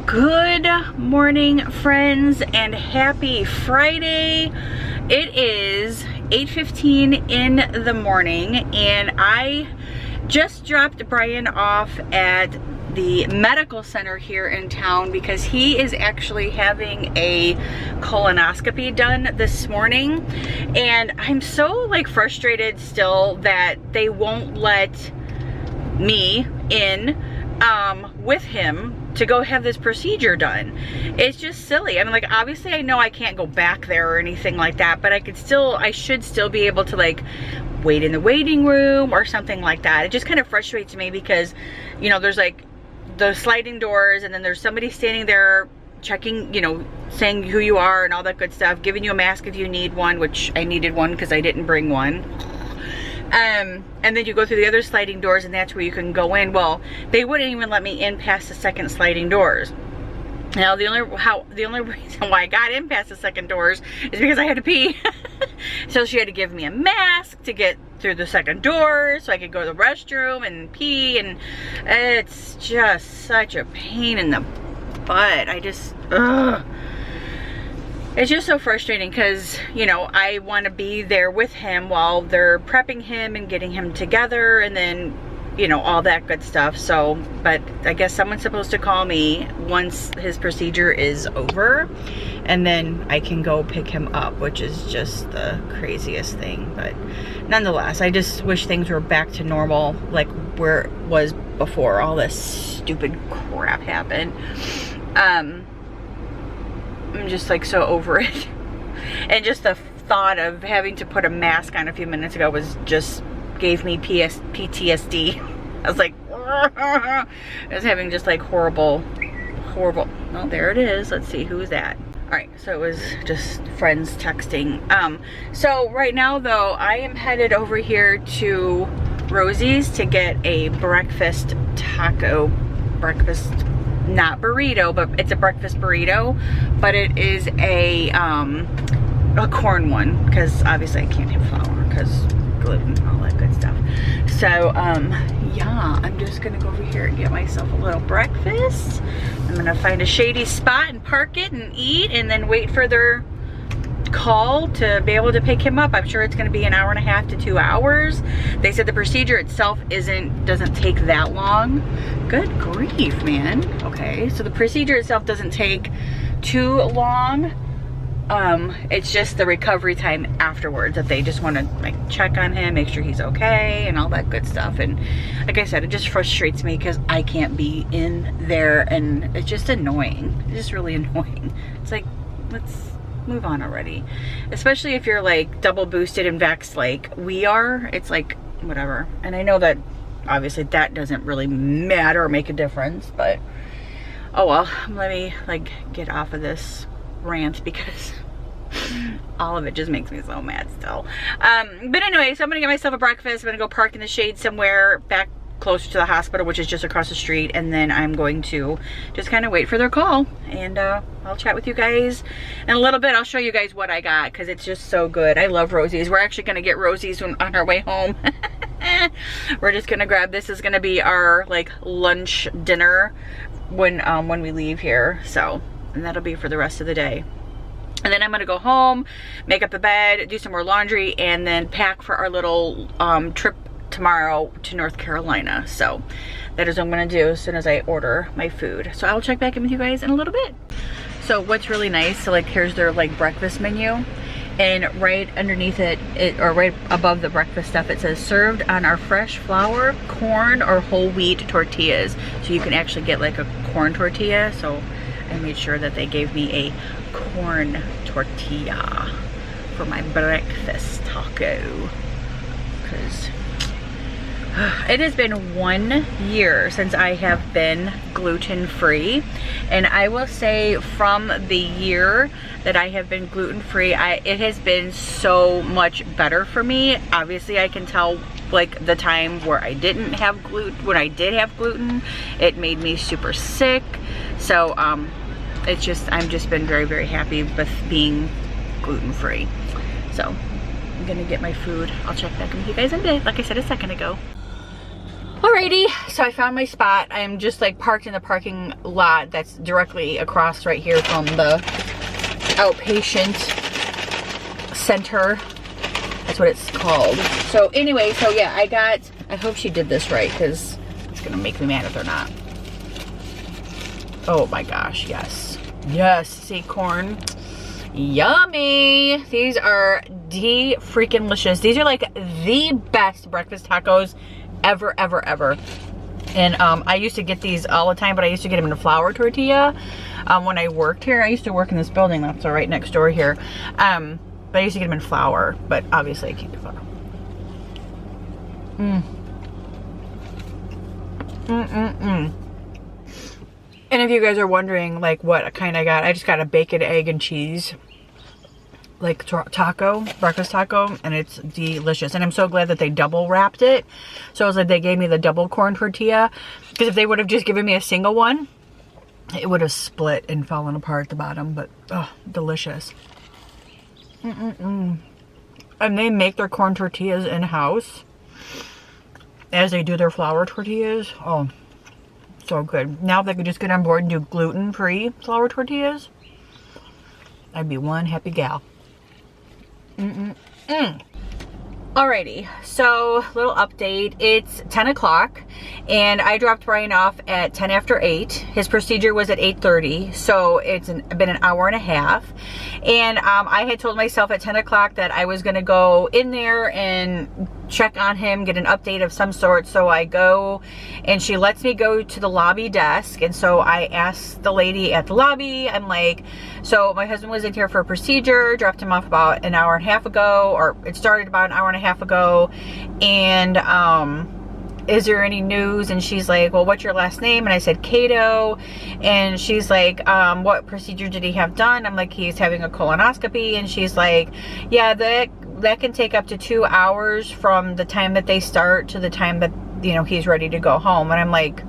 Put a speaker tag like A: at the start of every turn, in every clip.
A: Good morning, friends, and happy Friday. It is 8:15 in the morning, and I just dropped Brian off at the medical center here in town because he is actually having a colonoscopy done this morning. And I'm so like frustrated still that they won't let me in with him to go have this procedure done. It's just silly. I mean, like, obviously I know I can't go back there or anything like that, but I should still be able to like wait in the waiting room or something like that. It just kind of frustrates me because, you know, there's like those sliding doors, and then there's somebody standing there checking, you know, saying who you are and all that good stuff, giving you a mask if you need one, which I needed one because I didn't bring one. And then you go through the other sliding doors, and that's where you can go in. Well, they wouldn't even let me in past the second sliding doors. Now, the only reason why I got in past the second doors is because I had to pee. So she had to give me a mask to get through the second door so I could go to the restroom and pee, and it's just such a pain in the butt. It's just so frustrating because, you know, I want to be there with him while they're prepping him and getting him together, and then, you know, all that good stuff. So, but I guess someone's supposed to call me once his procedure is over, and then I can go pick him up, which is just the craziest thing. But nonetheless, I just wish things were back to normal, like where it was before all this stupid crap happened. I'm just like so over it. And just the thought of having to put a mask on a few minutes ago gave me PTSD. I was like, I was having just like horrible. Oh, there it is. Let's see, who's that? All right, so it was just friends texting. So right now though, I am headed over here to Rosie's to get a breakfast taco. Not burrito, but it's a breakfast burrito, but it is a corn one, because obviously I can't have flour because gluten, all that good stuff. So yeah, I'm just gonna go over here and get myself a little breakfast. I'm gonna find a shady spot and park it and eat, and then wait for their call to be able to pick him up. I'm sure it's going to be an hour and a half to 2 hours. They said the procedure itself doesn't take that long. Good grief, man. Okay, so the procedure itself doesn't take too long. It's just the recovery time afterwards that they just want to like check on him, make sure he's okay, and all that good stuff. And like I said, it just frustrates me because I can't be in there, and it's just annoying. It's just really annoying. It's like, let's move on already, especially if you're like double boosted and vaxxed like we are. It's like whatever. And I know that obviously that doesn't really matter or make a difference, but oh well. Let me like get off of this rant because all of it just makes me so mad still. But anyway, so I'm gonna get myself a breakfast. I'm gonna go park in the shade somewhere back closer to the hospital, which is just across the street, and then I'm going to just kind of wait for their call, and I'll chat with you guys in a little bit. I'll show you guys what I got because it's just so good. I love Rosie's. We're actually going to get Rosie's on our way home. We're just going to grab, this is going to be our like lunch dinner when we leave here, so, and that'll be for the rest of the day. And then I'm gonna go home, make up the bed, do some more laundry, and then pack for our little trip tomorrow to North Carolina. So that is what I'm gonna do as soon as I order my food. So I'll check back in with you guys in a little bit. So what's really nice, so like here's their like breakfast menu, and right underneath it, or right above the breakfast stuff, it says served on our fresh flour, corn, or whole wheat tortillas. So you can actually get like a corn tortilla. So I made sure that they gave me a corn tortilla for my breakfast taco, because it has been 1 year since I have been gluten-free, and I will say from the year that I have been gluten-free, it has been so much better for me. Obviously I can tell like the time where I didn't have gluten, when I did have gluten, it made me super sick. So it's just, I've just been very, very happy with being gluten-free. So I'm gonna get my food. I'll check back with you guys in a bit, like I said a second ago. All Alrighty, so I found my spot. I'm just like parked in the parking lot that's directly across right here from the outpatient center. That's what it's called. So anyway, so yeah, I hope she did this right, because it's gonna make me mad if they're not. Oh my gosh, yes. Yes, see, corn. Yummy. These are freaking delicious. These are like the best breakfast tacos ever, ever, ever. And I used to get these all the time, but I used to get them in a flour tortilla when I worked here. I used to work in this building that's right next door here. But I used to get them in flour, but obviously I can't do flour. And if you guys are wondering like what kind I got, I just got a bacon, egg, and cheese like taco, breakfast taco, and it's delicious. And I'm so glad that they double wrapped it. So it was like they gave me the double corn tortilla, because if they would have just given me a single one, it would have split and fallen apart at the bottom. But oh, delicious. And they make their corn tortillas in-house as they do their flour tortillas. Oh, so good. Now if they could just get on board and do gluten-free flour tortillas, I'd be one happy gal. Alrighty, so little update. It's 10 o'clock and I dropped Brian off at 10 after 8. His procedure was at 8:30, so it's been an hour and a half. And I had told myself at 10 o'clock that I was gonna go in there and check on him, get an update of some sort. So I go and she lets me go to the lobby desk. And so I asked the lady at the lobby, I'm like, so my husband was in here for a procedure, dropped him off about an hour and a half ago, or it started about an hour and a half ago. And is there any news? And she's like, well, what's your last name? And I said Cato. And she's like, what procedure did he have done? I'm like, he's having a colonoscopy. And she's like, yeah, that can take up to 2 hours from the time that they start to the time that, you know, he's ready to go home. And I'm like,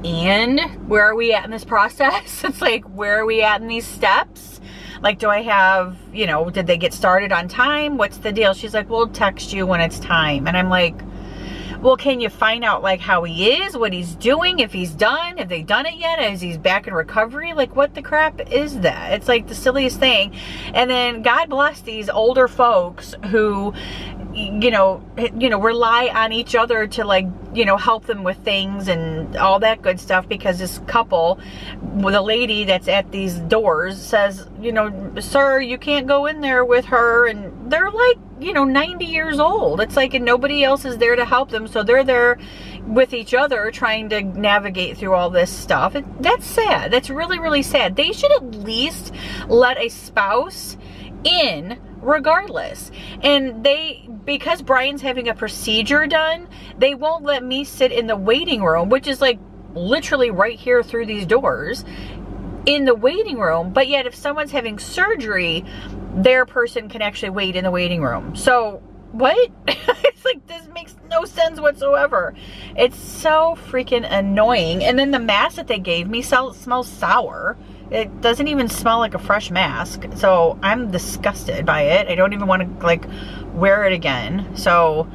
A: and where are we at in this process? It's like, where are we at in these steps? Like, do I have, you know, did they get started on time? What's the deal? She's like, we'll text you when it's time. And I'm like, well, can you find out like how he is, what he's doing, if he's done, have they done it yet, is he's back in recovery? Like, what the crap is that? It's like the silliest thing. And then God bless these older folks who, you know, rely on each other to, like, you know, help them with things and all that good stuff, because this couple with a lady that's at these doors says, you know, sir, you can't go in there with her. And they're like, you know, 90 years old. It's like, and nobody else is there to help them. So they're there with each other trying to navigate through all this stuff. That's sad. That's really, really sad. They should at least let a spouse in regardless. And because Brian's having a procedure done, they won't let me sit in the waiting room, which is like literally right here through these doors in the waiting room. But yet if someone's having surgery, their person can actually wait in the waiting room. So what? It's like, this makes no sense whatsoever. It's so freaking annoying. And then the mask that they gave me smells sour. It doesn't even smell like a fresh mask. So I'm disgusted by it. I don't even want to like wear it again. So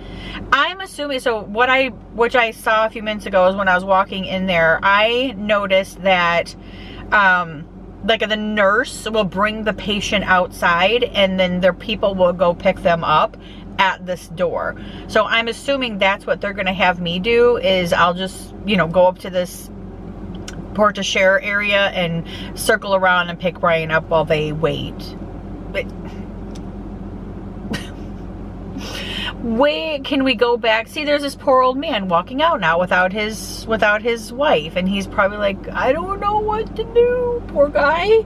A: I'm assuming, so which I saw a few minutes ago is when I was walking in there, I noticed that like the nurse will bring the patient outside and then their people will go pick them up at this door. So I'm assuming that's what they're gonna have me do, is I'll just, you know, go up to this porte cochere area and circle around and pick Brian up while they wait. But wait, can we go back? See, there's this poor old man walking out now without his wife, and he's probably like, I don't know what to do. Poor guy.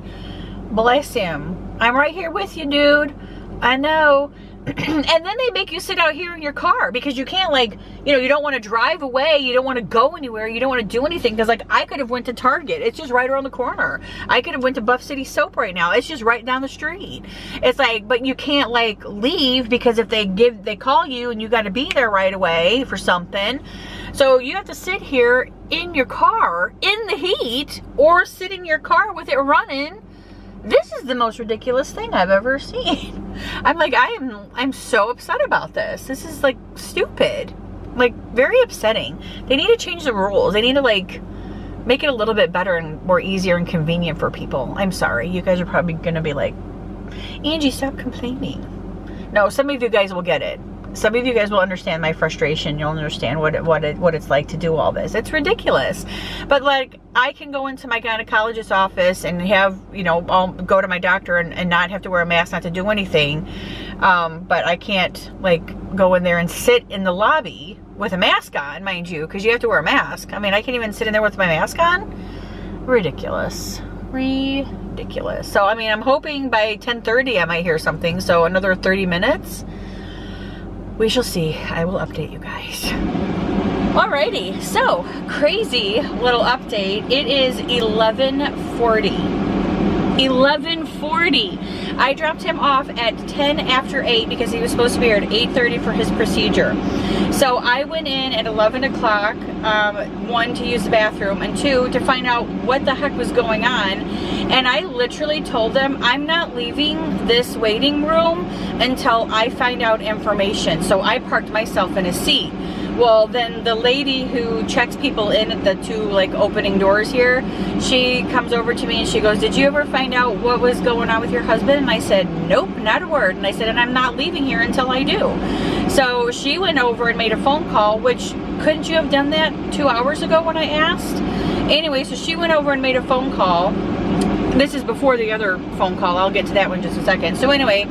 A: Bless him. I'm right here with you, dude. I know. And then they make you sit out here in your car because you can't, like, you know, you don't want to drive away, you don't want to go anywhere, you don't want to do anything, because like I could have went to Target, it's just right around the corner. I could have went to Buff City Soap right now, it's just right down the street. It's like, but you can't like leave, because if they call you and you got to be there right away for something. So you have to sit here in your car in the heat, or sit in your car with it running. This is the most ridiculous thing I've ever seen. I'm like, I'm so upset about this. This is like stupid. Like, very upsetting. They need to change the rules. They need to, like, make it a little bit better and more easier and convenient for people. I'm sorry. You guys are probably going to be like, Angie, stop complaining. No, some of you guys will get it. Some of you guys will understand my frustration. You'll understand what it's like to do all this. It's ridiculous. But, like, I can go into my gynecologist's office and have, you know, I'll go to my doctor and not have to wear a mask, not to do anything. But I can't, like, go in there and sit in the lobby with a mask on, mind you, because you have to wear a mask. I mean, I can't even sit in there with my mask on. Ridiculous. Ridiculous. So, I mean, I'm hoping by 10:30 I might hear something. So another 30 minutes. We shall see. I will update you guys. Alrighty, so crazy little update. It is 11:40. 11:40. I dropped him off at 10 after 8 because he was supposed to be here at 8:30 for his procedure. So I went in at 11 o'clock, 1, to use the bathroom, and 2, to find out what the heck was going on. And I literally told them, I'm not leaving this waiting room until I find out information. So I parked myself in a seat. Well, then the lady who checks people in at the 2, like, opening doors here, she comes over to me and she goes, did you ever find out what was going on with your husband? And I said, nope, not a word. And I said, and I'm not leaving here until I do. So she went over and made a phone call, which, couldn't you have done that 2 hours ago when I asked? Anyway, so she went over and made a phone call. This is before the other phone call. I'll get to that one in just a second. So anyway,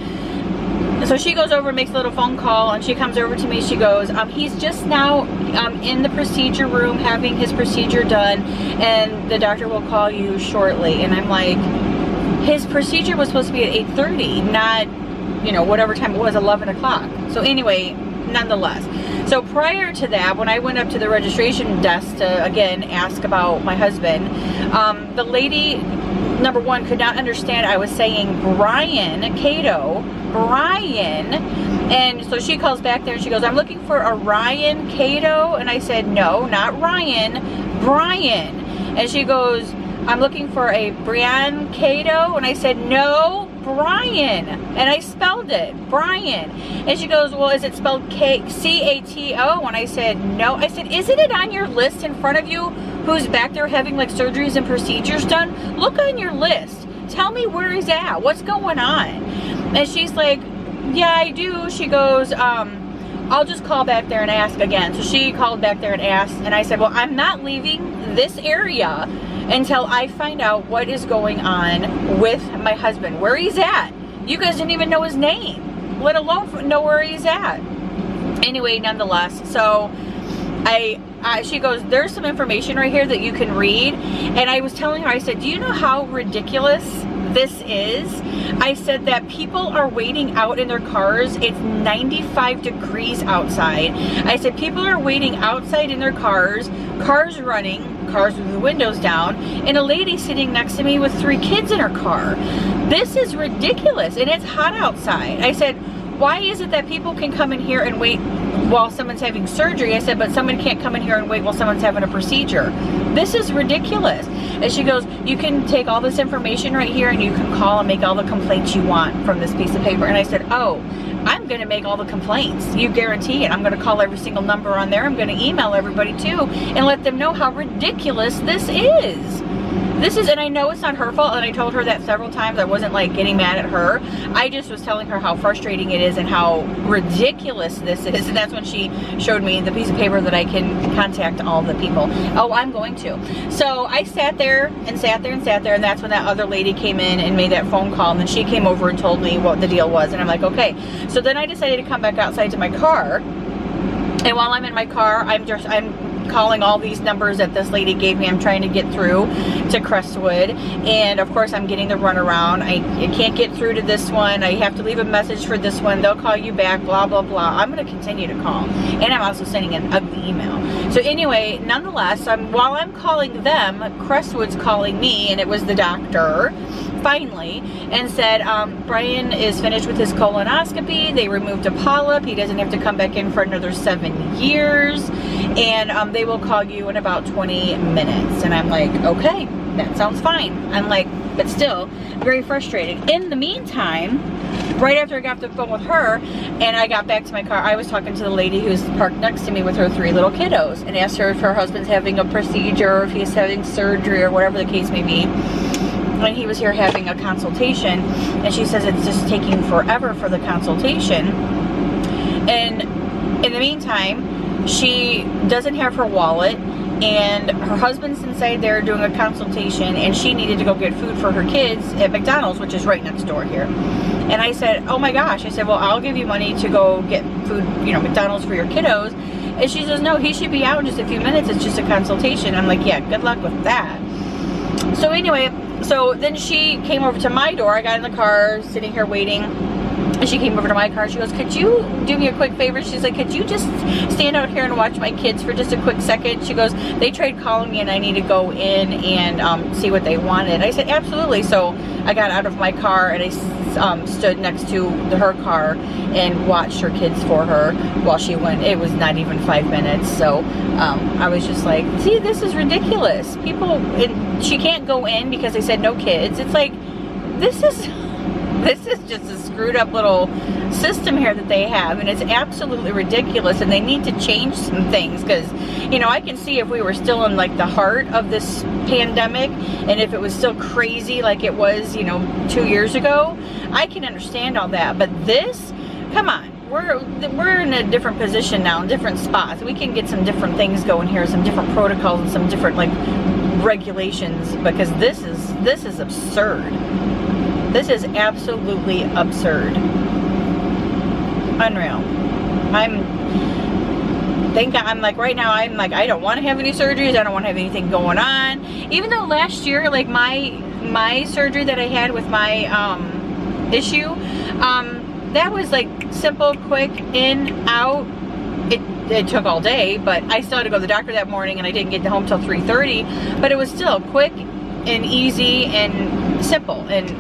A: so she goes over and makes a little phone call, and she comes over to me. She goes, he's just now in the procedure room having his procedure done, and the doctor will call you shortly. And I'm like, his procedure was supposed to be at 8:30, not, you know, whatever time it was, 11 o'clock. So anyway, nonetheless. So prior to that, when I went up to the registration desk to, again, ask about my husband, the lady, number one, could not understand I was saying Brian Cato, Brian. And so she calls back there and she goes, I'm looking for a Ryan Cato. And I said, no, not Ryan, Brian. And she goes, I'm looking for a Brian Cato. And I said, no, Brian. And I spelled it, Brian. And she goes, well, is it spelled C-A-T-O? And I said, no. I said, isn't it on your list in front of you who's back there having, like, surgeries and procedures done? Look on your list. Tell me where he's at. What's going on? And she's like, yeah, I do. She goes, I'll just call back there and ask again. So she called back there and asked, and I said, well, I'm not leaving this area until I find out what is going on with my husband, where he's at. You guys didn't even know his name, let alone know where he's at. Anyway, nonetheless, so she goes, there's some information right here that you can read. And I was telling her, I said, do you know how ridiculous this is? I said that people are waiting out in their cars. It's 95 degrees outside. I said people are waiting outside in their cars running, cars with the windows down, and a lady sitting next to me with 3 kids in her car. This is ridiculous, and it's hot outside. I said, why is it that people can come in here and wait while someone's having surgery? I said, but someone can't come in here and wait while someone's having a procedure. This is ridiculous. And she goes, you can take all this information right here and you can call and make all the complaints you want from this piece of paper. And I said, oh, I'm going to make all the complaints. You guarantee it. I'm going to call every single number on there. I'm going to email everybody too and let them know how ridiculous this is. And I know it's not her fault, and I told her that several times. I wasn't, like, getting mad at her. I just was telling her how frustrating it is and how ridiculous this is. And that's when she showed me the piece of paper that I can contact all the people. Oh, I'm going to. So I sat there and sat there and sat there, and that's when that other lady came in and made that phone call, and then she came over and told me what the deal was. And I'm like, okay. So then I decided to come back outside to my car. And while I'm in my car, I'm calling all these numbers that this lady gave me. I'm trying to get through to Crestwood, and of course I'm getting the runaround. I can't get through to this one. I have to leave a message for this one. They'll call you back, blah blah blah. I'm going to continue to call, and I'm also sending an ugly email. So anyway, nonetheless, while I'm calling them, Crestwood's calling me, and it was the doctor finally, and said, Brian is finished with his colonoscopy. They removed a polyp. He doesn't have to come back in for another 7 years, and they will call you in about 20 minutes. And I'm like, okay, that sounds fine. I'm like, but still, very frustrating. In the meantime, right after I got off the phone with her and I got back to my car, I was talking to the lady who was parked next to me with her 3 little kiddos and asked her if her husband's having a procedure or if he's having surgery or whatever the case may be. When he was here having a consultation, and she says it's just taking forever for the consultation. And in the meantime, she doesn't have her wallet, and her husband's inside there doing a consultation, and she needed to go get food for her kids at McDonald's, which is right next door here. And I said, oh my gosh, I said, well, I'll give you money to go get food, you know, McDonald's for your kiddos. And she says, no, he should be out in just a few minutes. It's just a consultation. I'm like, yeah, good luck with that. So anyway, so then she came over to my door. I got in the car, sitting here waiting. And she came over to my car. She goes, could you do me a quick favor? She's like, could you just stand out here and watch my kids for just a quick second? She goes, they tried calling me and I need to go in and see what they wanted. I said, absolutely. So I got out of my car and I stood next to her car and watched her kids for her while she went. It was not even 5 minutes. So I was just like, see, this is ridiculous. People, she can't go in because they said no kids. It's like, this is just a screwed up little system here that they have, and it's absolutely ridiculous, and they need to change some things, because, you know, I can see if we were still in like the heart of this pandemic, and if it was still crazy like it was, you know, 2 years ago, I can understand all that. But this, come on, we're in a different position now, in different spots. We can get some different things going here, some different protocols and some different like regulations, because this is absurd. This is absolutely absurd. Unreal. I'm like, right now, I'm like, I don't want to have any surgeries. I don't want to have anything going on. Even though last year, like my surgery that I had with my issue, that was like simple, quick, in, out. It took all day, but I still had to go to the doctor that morning, and I didn't get home till 3:30. But it was still quick and easy and simple. And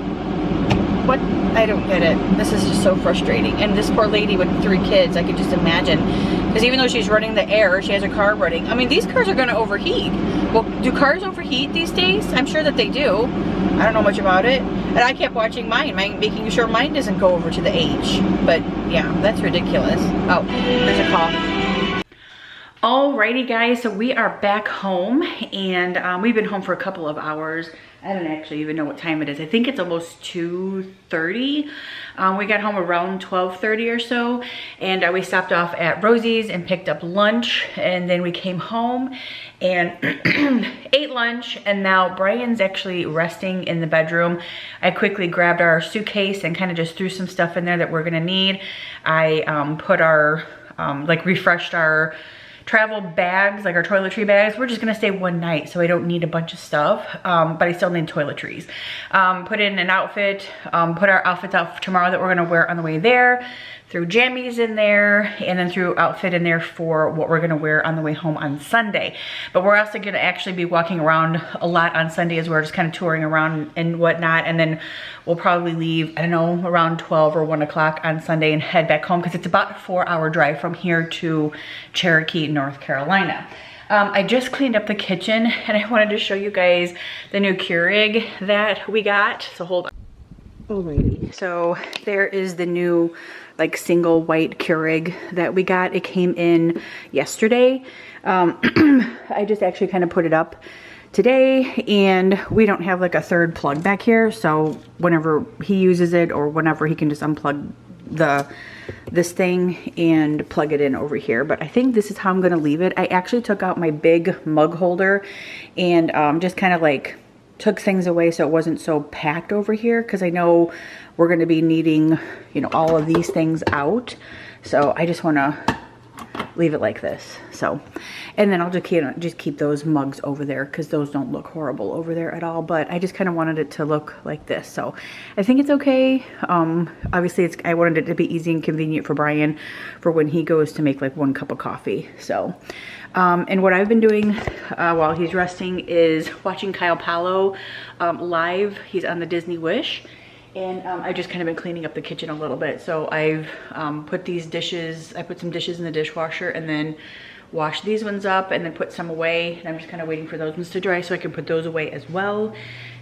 A: what? I don't get it. This is just so frustrating. And this poor lady with 3 kids, I could just imagine. Because even though she's running the air, she has her car running. I mean, these cars are going to overheat. Well, do cars overheat these days? I'm sure that they do. I don't know much about it. And I kept watching mine, making sure mine doesn't go over to the H. But yeah, that's ridiculous. Oh, there's a call. Alrighty guys, so we are back home, and we've been home for a couple of hours. I don't actually even know what time it is. I think it's almost 2:30. We got home around 12:30 or so, and we stopped off at Rosie's and picked up lunch, and then we came home and ate lunch, and now Brian's actually resting in the bedroom. I quickly grabbed our suitcase and kind of just threw some stuff in there that we're gonna need. I put our, refreshed our travel bags, like our toiletry bags. We're just gonna stay one night, so I don't need a bunch of stuff, but I still need toiletries. Put in an outfit, put our outfits out for tomorrow that we're gonna wear on the way there, threw jammies in there, and then threw outfit in there for what we're gonna wear on the way home on Sunday. But we're also gonna actually be walking around a lot on Sunday as we're just kind of touring around and whatnot, and then we'll probably leave, I don't know, around 12 or 1 o'clock on Sunday and head back home, because it's about a 4-hour drive from here to Cherokee, North Carolina. I just cleaned up the kitchen, and I wanted to show you guys the new Keurig that we got. So hold on. Alrighty, so there is the new like single white Keurig that we got. It came in yesterday. I just actually kind of put it up today, and we don't have like a third plug back here, so whenever he uses it or whenever, he can just unplug this thing and plug it in over here. But I think this is how I'm gonna leave it. I actually took out my big mug holder and just kind of like took things away so it wasn't so packed over here, because I know we're going to be needing, you know, all of these things out. So I just want to leave it like this. So, and then I'll just keep those mugs over there, because those don't look horrible over there at all. But I just kind of wanted it to look like this. So I think it's okay. Obviously I wanted it to be easy and convenient for Brian for when he goes to make like 1 cup of coffee. So and what I've been doing while he's resting is watching Kyle Palo live. He's on the Disney Wish. And I've just kind of been cleaning up the kitchen a little bit. So I've put these dishes, I put some dishes in the dishwasher, and then wash these ones up and then put some away. And I'm just kind of waiting for those ones to dry so I can put those away as well.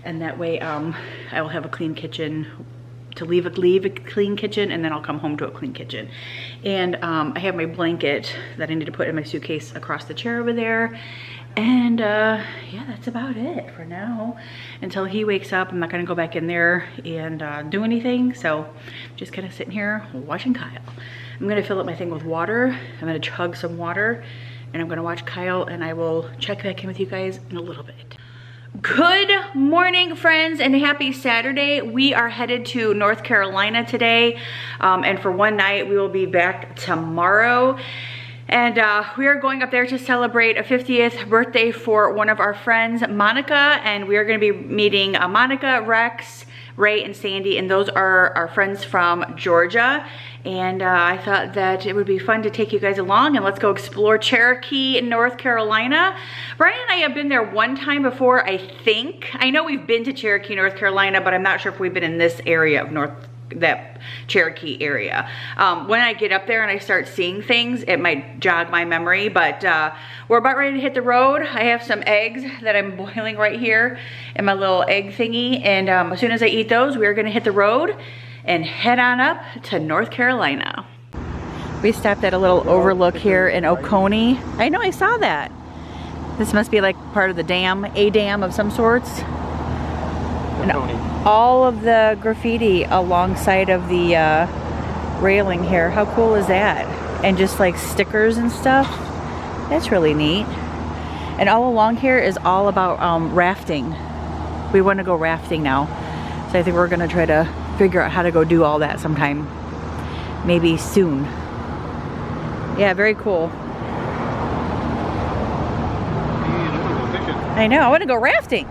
A: And that way I will have a clean kitchen to leave a clean kitchen, and then I'll come home to a clean kitchen. And I have my blanket that I need to put in my suitcase across the chair over there. And yeah, that's about it for now. Until he wakes up, I'm not gonna go back in there and do anything. So just kind of sitting here watching Kyle. I'm gonna fill up my thing with water. I'm gonna chug some water and I'm gonna watch Kyle, and I will check back in with you guys in a little bit. Good morning, friends, and happy Saturday. We are headed to North Carolina today, and for one night we will be back tomorrow. And we are going up there to celebrate a 50th birthday for one of our friends, Monica, and we are going to be meeting Monica, Rex, Ray, and Sandy, and those are our friends from Georgia. And I thought that it would be fun to take you guys along, and let's go explore Cherokee in North Carolina. Brian and I have been there one time before, I think. I know we've been to Cherokee, North Carolina, but I'm not sure if we've been in this area of that Cherokee area. When I get up there and I start seeing things, it might jog my memory, but we're about ready to hit the road. I have some eggs that I'm boiling right here in my little egg thingy, and as soon as I eat those, we're gonna hit the road and head on up to North Carolina. We stopped at a little overlook here in Oconee. I know, I saw that. This must be like part of the dam, a dam of some sorts. And all of the graffiti alongside of the railing here. How cool is that? And just like stickers and stuff. That's really neat. And all along here is all about rafting. We want to go rafting now. So I think we're gonna try to figure out how to go do all that sometime. Maybe soon. Yeah, very cool. I know, I want to go rafting.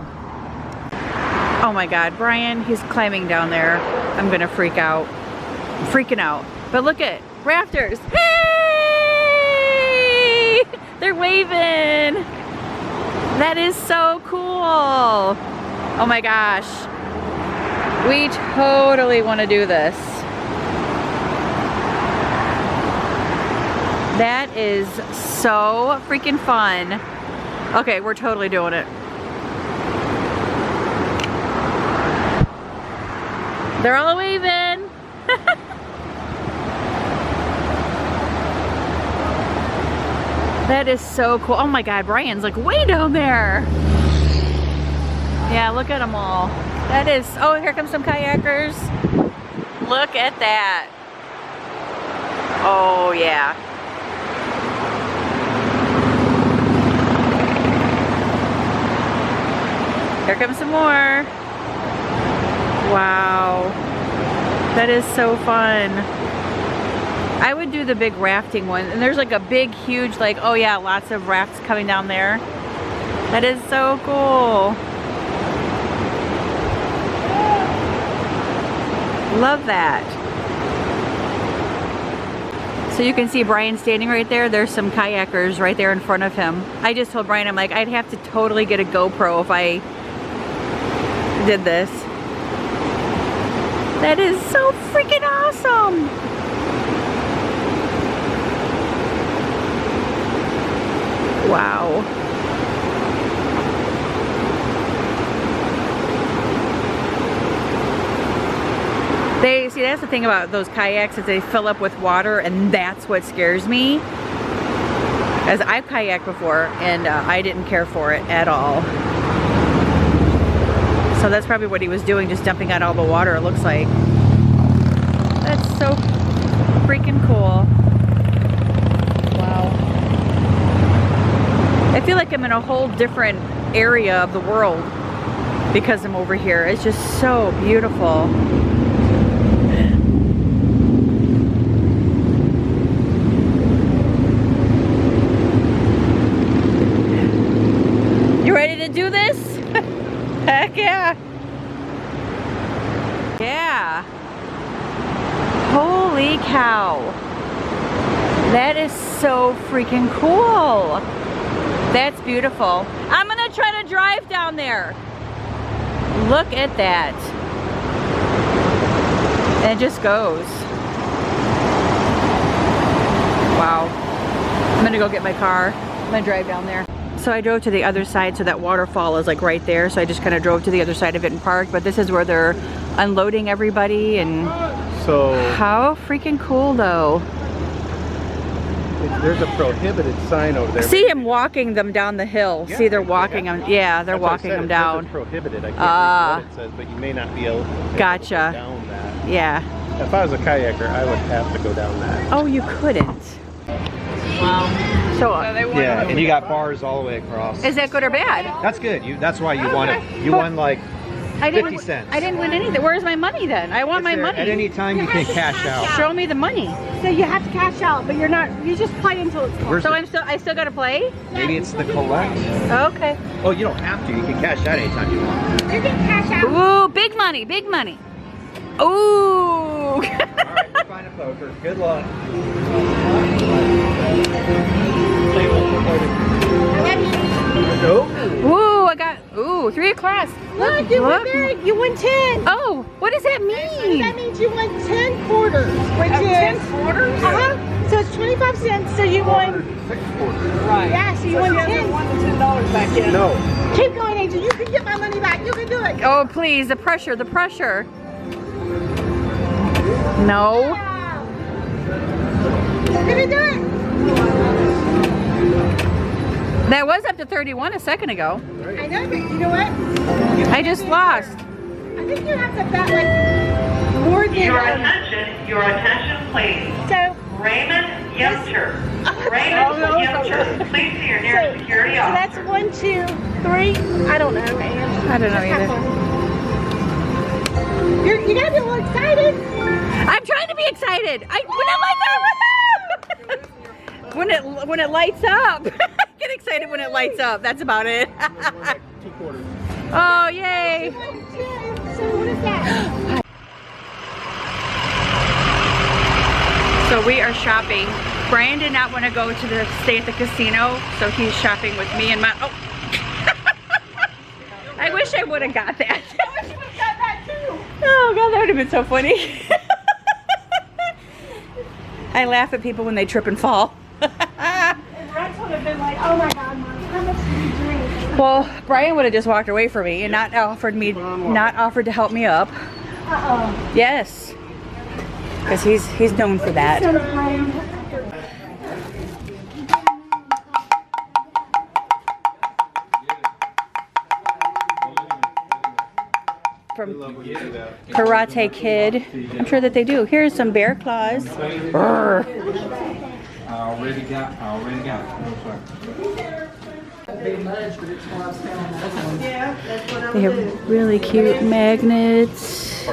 A: Oh my God, Brian, he's climbing down there. I'm gonna freak out. I'm freaking out. But look at rafters. Hey! They're waving. That is so cool. Oh my gosh. We totally want to do this. That is so freaking fun. Okay, we're totally doing it. They're all waving. That is so cool. Oh my God, Brian's like way down there. Yeah, look at them all. That is, oh, here comes some kayakers. Look at that. Oh yeah. Here comes some more. Wow. That is so fun. I would do the big rafting one. And there's like a big, huge, like, oh yeah, lots of rafts coming down there. That is so cool. Love that. So you can see Brian standing right there. There's some kayakers right there in front of him. I just told Brian, I'm like, I'd have to totally get a GoPro if I did this. That is so freaking awesome. Wow. See, that's the thing about those kayaks, is they fill up with water, and that's what scares me. As I've kayaked before, and I didn't care for it at all. So that's probably what he was doing, just dumping out all the water, it looks like. That's so freaking cool. Wow. I feel like I'm in a whole different area of the world because I'm over here. It's just so beautiful. Do this? Heck yeah. Yeah. Holy cow. That is so freaking cool. That's beautiful. I'm gonna try to drive down there. Look at that. And it just goes. Wow. I'm gonna go get my car. I'm gonna drive down there. So I drove to the other side, so that waterfall is like right there. So I just kind of drove to the other side of it and parked. But this is where they're unloading everybody, and
B: so
A: how freaking cool though.
B: There's a prohibited sign over there.
A: See him walking them down the hill. Yeah, see, they're walking them. Yeah, they're walking them down.
B: It's prohibited. I can't read what it says, but you may not be able to go down that.
A: Yeah.
B: If I was a kayaker, I would have to go down that.
A: Oh, you couldn't. Wow. So
C: yeah, and you got bars all the way across.
A: Is that good or bad?
C: That's good. That's why you won it. You won like 50 cents.
A: I didn't win anything. Where's my money then? I want my money.
C: At any time you can cash out.
A: Show me the money.
D: So you have to cash out, but you're not. You just play until it's gone.
A: So I still gotta play?
C: Maybe it's the collect.
A: Okay.
C: Oh, you don't have to. You can cash out anytime you want.
D: You can cash out.
A: Ooh, big money, big money. Ooh.
C: All right, we'll find a poker. Good luck.
A: Ooh, I got 3 o'clock.
D: Look, you won big. You won 10.
A: Oh, what does that mean?
D: That means you won 10 quarters, which is
A: 10 quarters.
D: So it's 25 cents. So you won
B: 6 quarters.
D: Right. Yeah. So you won 10.
E: Won the $10 back in.
B: No.
D: Keep going, Angie. You can get my money back. You can do it.
A: Oh, please, the pressure, the pressure. No.
D: Yeah. You're gonna do it.
A: That was up to 31 a second ago.
D: I know, but you know what?
A: I just lost.
D: I think you have to bet like more than.
F: Your attention, please.
D: So.
F: Raymond Yemcher. Raymond Yemcher. Please see your nearest security
D: So
F: officer.
D: that's 1, 2, 3. I don't know, man.
A: I don't know either.
D: You gotta be a little excited.
A: I'm trying to be excited. When it lights up. Get excited when it lights up. That's about it.
B: 2 quarters.
A: Oh, yay.
D: So what is that?
A: So we are shopping. Brian did not want to go to stay at the casino, so he's shopping with me and my. Oh, I wish I would have got that.
D: I wish you would have got that too.
A: Oh God, that would have been so funny. I laugh at people when they trip and fall.
D: And Rex would have been like, oh my God, Mom, how much did you drink?
A: Well, Brian would have just walked away from me and not offered to help me up.
D: Uh-oh.
A: Yes, because he's known for that. From Karate Kid. I'm sure that they do. Here's some bear claws. Brr.
G: Already got.
A: They have really cute magnets. I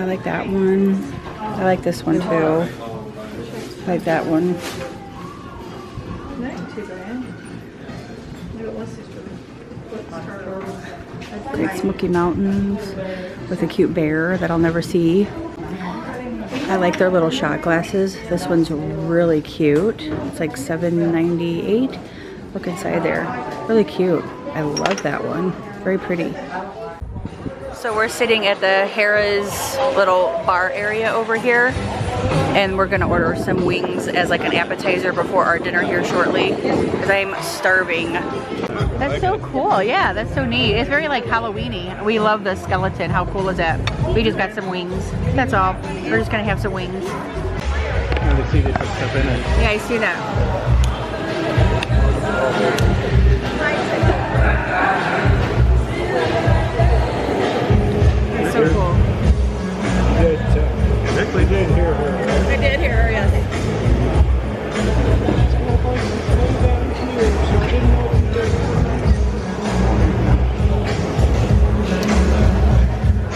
A: like that one. I like this one too. I like that one. Great Smoky Mountains with a cute bear that I'll never see. I like their little shot glasses. This one's really cute. It's like $7.98. Look inside there. Really cute. I love that one. Very pretty. So we're sitting at the Harrah's little bar area over here, and we're gonna order some wings as like an appetizer before our dinner here shortly, because I'm starving. That's so cool. Yeah, that's so neat. It's very like Halloween-y. We love the skeleton. How cool is that? We just got some wings. That's all. We're just gonna have some wings.
B: And see they put stuff in it.
A: Yeah, I see that. It's so cool.
B: You actually did hear her.
A: I did hear her, yes.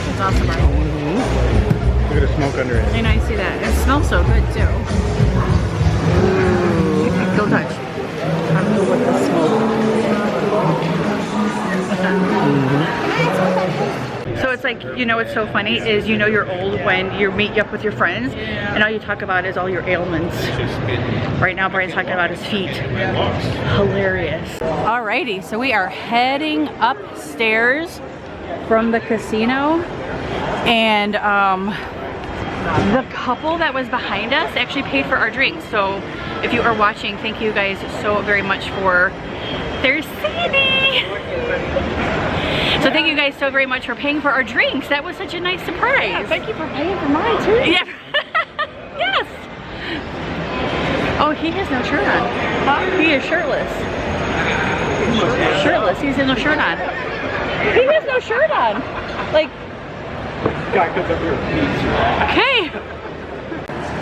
A: It's awesome, right?
B: Look at the smoke under it.
A: And I see that. It smells so good too. Ooh. Don't touch. I'm cool with the smoke. So it's like, you know what's so funny is, you know you're old when you meet up with your friends and all you talk about is all your ailments. Right now Brian's talking about his feet. Hilarious. Alrighty, so we are heading upstairs from the casino, and the couple that was behind us actually paid for our drinks. So if you are watching, thank you guys so very much for there's Sandy. So thank you guys so very much for paying for our drinks. That was such a nice surprise.
D: Yeah, thank you for paying for mine too.
A: Yeah. Yes. Oh, he has no shirt on. Huh? He is shirtless. Shirtless. He has no shirt on. He has no shirt on. Like. Okay.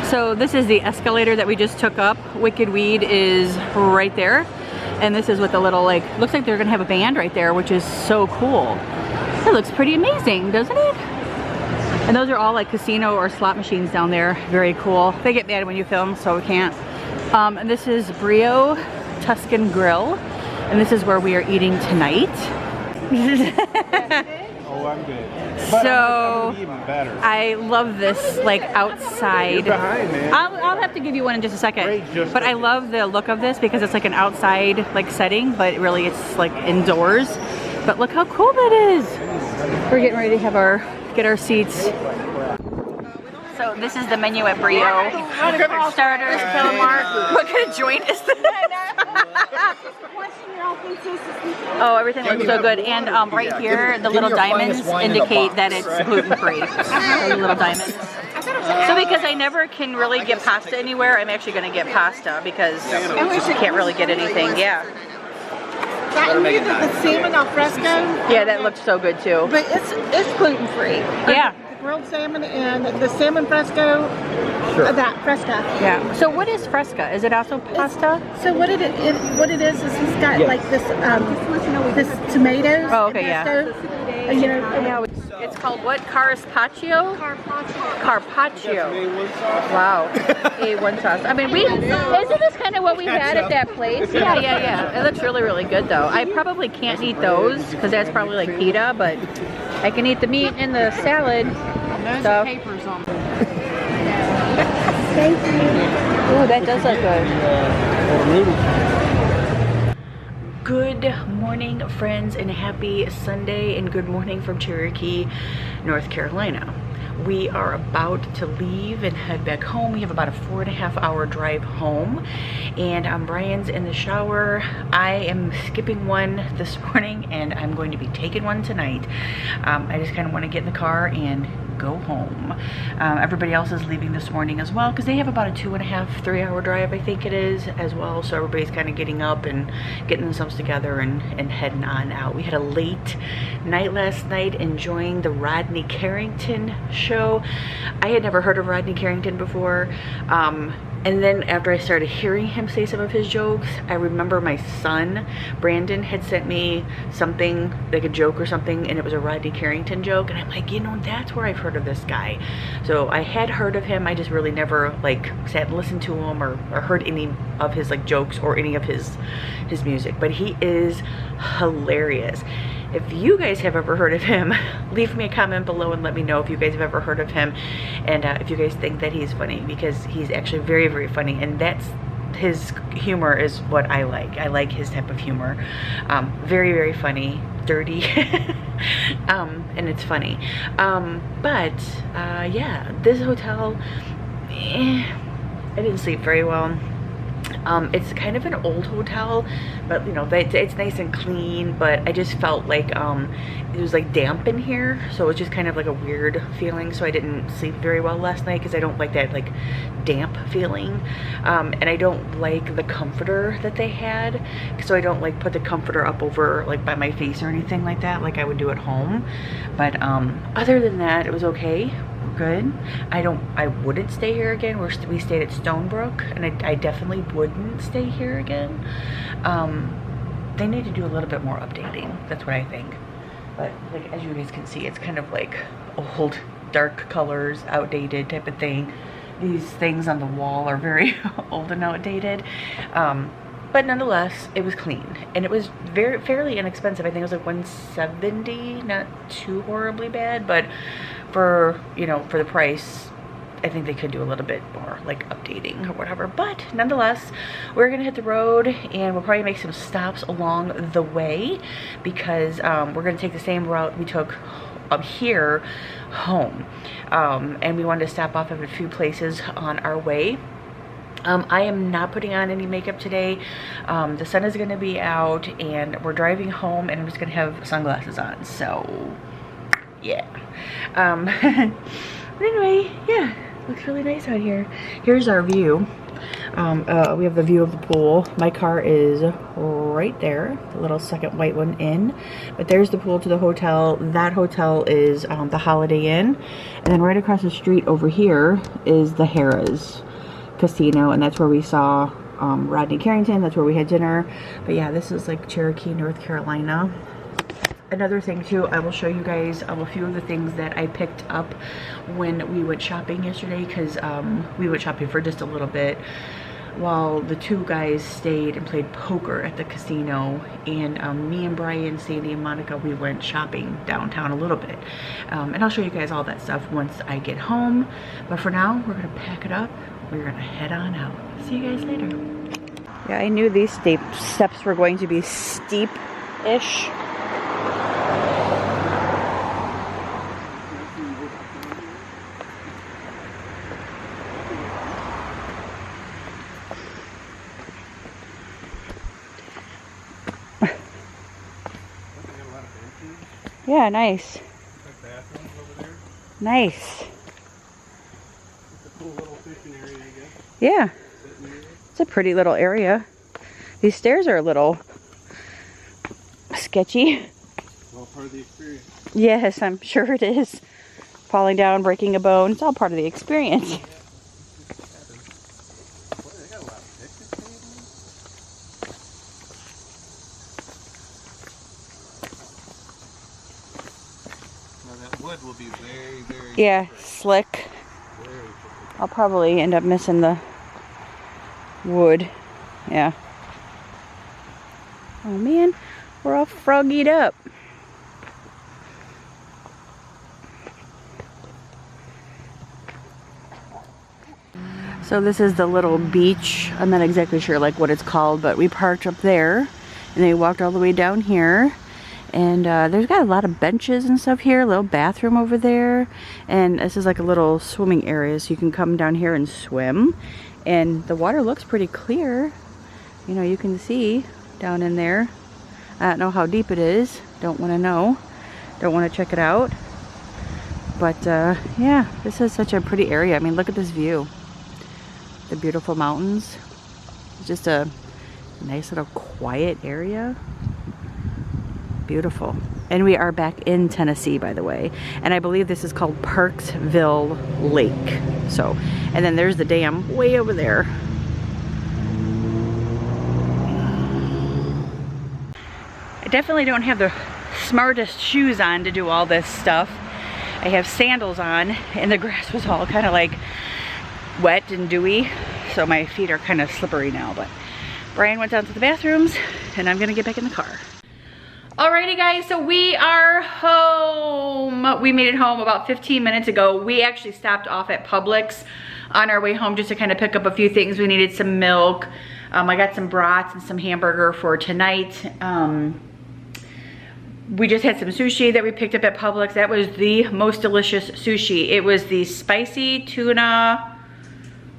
A: So this is the escalator that we just took up. Wicked Weed is right there. And this is with the little, like, looks like they're gonna have a band right there, which is so cool. It looks pretty amazing, doesn't it? And those are all like casino or slot machines down there. Very cool. They get mad when you film, so we can't. And this is Brio Tuscan Grill. And this is where we are eating tonight.
C: Oh, I'm good.
A: So
C: I'm even better.
A: I love this like outside.
C: You're behind, man.
A: I'll have to give you one in just a second.
C: Great, just
A: but I love the look of this because it's like an outside like setting, but really it's like indoors. But look how cool that is. We're getting ready to have get our seats. So this is the menu at Brio. Starters, calamari. What kind of joint is this? Oh, everything looks so good. And right here, the little diamonds indicate that it's gluten-free. The little diamonds. So because I never can really get pasta anywhere, I'm actually going to get pasta because I can't really get anything. Yeah.
D: That and the salmon al fresco.
A: Yeah, that looks so good too.
D: But it's gluten free.
A: Yeah.
D: The grilled salmon and the salmon fresco. That fresca.
A: Yeah. So what is fresca? Is it also pasta?
D: So what it is he's got like this this tomatoes.
A: Oh, okay,
D: and pesto, you know.
A: It's called what? Carpaccio? Carpaccio. Wow. A1 sauce. I mean, isn't this kind of what we had at that place? Yeah. It looks really, really good though. I probably can't eat those because that's probably like pita, but I can eat the meat and the salad. Those are papers on them.
D: Thank you.
A: Ooh, that does look good. Good morning, friends, and happy Sunday, and good morning from Cherokee, North Carolina. We are about to leave and head back home. We have about a 4.5 hour drive home, and Brian's in the shower. I am skipping one this morning, and I'm going to be taking one tonight. I just kind of want to get in the car and go home. Everybody else is leaving this morning as well because they have about a 2.5, 3 hour drive, I think it is, as well. So everybody's kind of getting up and getting themselves together and heading on out. We had a late night last night enjoying the Rodney Carrington show. I had never heard of Rodney Carrington before. And then after I started hearing him say some of his jokes, I remember my son, Brandon, had sent me something, like a joke or something, and it was a Rodney Carrington joke. And I'm like, you know, that's where I've heard of this guy. So I had heard of him. I just really never, like, sat and listened to him or heard any of his, like, jokes or any of his music. But he is hilarious. If you guys have ever heard of him, leave me a comment below and let me know if you guys have ever heard of him and if you guys think that he's funny, because he's actually very, very funny, and his humor is what I like. I like his type of humor. Very, very funny, dirty, and it's funny. Yeah, this hotel, I didn't sleep very well. It's kind of an old hotel, but you know, it's nice and clean, but I just felt like it was like damp in here, so it's just kind of like a weird feeling. So I didn't sleep very well last night because I don't like that like damp feeling, and I don't like the comforter that they had, so I don't like put the comforter up over like by my face or anything like that like I would do at home. But other than that, it was okay. Good. I wouldn't stay here again. We stayed at Stonebrook, and I definitely wouldn't stay here again. They need to do a little bit more updating. That's what I think. But like, as you guys can see, it's kind of like old, dark colors, outdated type of thing. These things on the wall are very old and outdated. But nonetheless, it was clean, and it was fairly inexpensive. I think it was like $170, not too horribly bad, but for, you know, for the price, I think they could do a little bit more like updating or whatever. But nonetheless, we're gonna hit the road, and we'll probably make some stops along the way, because we're gonna take the same route we took up here home, and we wanted to stop off at a few places on our way. I am not putting on any makeup today. The sun is gonna be out and we're driving home and I'm just gonna have sunglasses on, so yeah. But anyway, yeah, looks really nice out here. Here's our view. We have the view of the pool. My car is right there, the little second white one in. But there's the pool to the hotel. That hotel is the Holiday Inn. And then right across the street over here is the Harrah's casino. And that's where we saw Rodney Carrington. That's where we had dinner. But yeah, this is like Cherokee, North Carolina. Another thing too, I will show you guys a few of the things that I picked up when we went shopping yesterday, because we went shopping for just a little bit while the two guys stayed and played poker at the casino, and me and Brian, Sandy and Monica, we went shopping downtown a little bit, and I'll show you guys all that stuff once I get home. But for now, we're gonna pack it up, we're gonna head on out. See you guys later. Yeah, I knew these steps were going to be steep-ish. Yeah, nice. Nice.
B: It's a cool little fishing area, I guess.
A: Yeah. It's a pretty little area. These stairs are a little sketchy.
B: Well, part of the experience.
A: Yes, I'm sure it is. Falling down, breaking a bone. It's all part of the experience.
B: Wood will be very, very
A: Yeah, slick. I'll probably end up missing the wood. Yeah. Oh man, we're all froggied up. So this is the little beach. I'm not exactly sure like what it's called, but we parked up there and then we walked all the way down here. And there's got a lot of benches and stuff here, a little bathroom over there. And this is like a little swimming area, so you can come down here and swim. And the water looks pretty clear. You know, you can see down in there. I don't know how deep it is. Don't want to know. Don't want to check it out. But yeah, this is such a pretty area. I mean, look at this view. The beautiful mountains. Just a nice little quiet area. Beautiful. And we are back in Tennessee, by the way. And I believe this is called Parksville Lake. So, and then there's the dam way over there. I definitely don't have the smartest shoes on to do all this stuff. I have sandals on, and the grass was all kind of like wet and dewy. So my feet are kind of slippery now. But Brian went down to the bathrooms, and I'm gonna get back in the car. Alrighty guys, so we are home. We made it home about 15 minutes ago. We actually stopped off at Publix on our way home just to kind of pick up a few things. We needed some milk. I got some brats and some hamburger for tonight. We just had some sushi that we picked up at Publix. That was the most delicious sushi. It was the spicy tuna,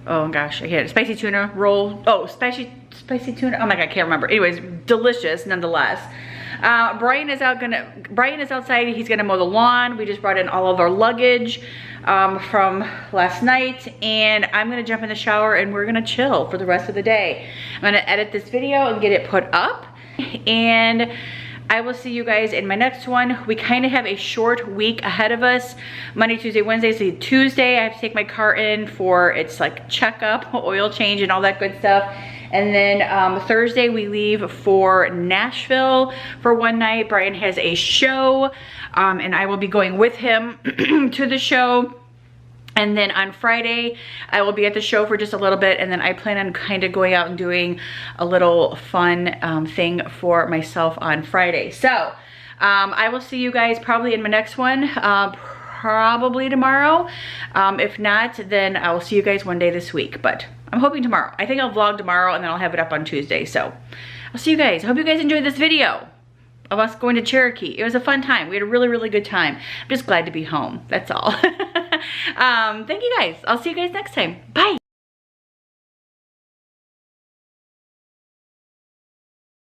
A: oh gosh, I can't, spicy tuna roll. Oh, spicy tuna, oh my God, I can't remember. Anyways, delicious nonetheless. Brian is outside, he's gonna mow the lawn. We just brought in all of our luggage from last night, and I'm gonna jump in the shower and we're gonna chill for the rest of the day. I'm gonna edit this video and get it put up, and I will see you guys in my next one. We kind of have a short week ahead of us. Monday, Tuesday, Wednesday. So Tuesday I have to take my car in for its like checkup, oil change and all that good stuff. And then Thursday we leave for Nashville for one night. Brian has a show, and I will be going with him to the show. And then on Friday, I will be at the show for just a little bit, and then I plan on kind of going out and doing a little fun thing for myself on Friday. So I will see you guys probably in my next one, probably tomorrow. If not, then I will see you guys one day this week, but I'm hoping tomorrow. I think I'll vlog tomorrow, and then I'll have it up on Tuesday. So I'll see you guys. I hope you guys enjoyed this video of us going to Cherokee. It was a fun time. We had a really, really good time. I'm just glad to be home. That's all. Thank you guys. I'll see you guys next time. Bye.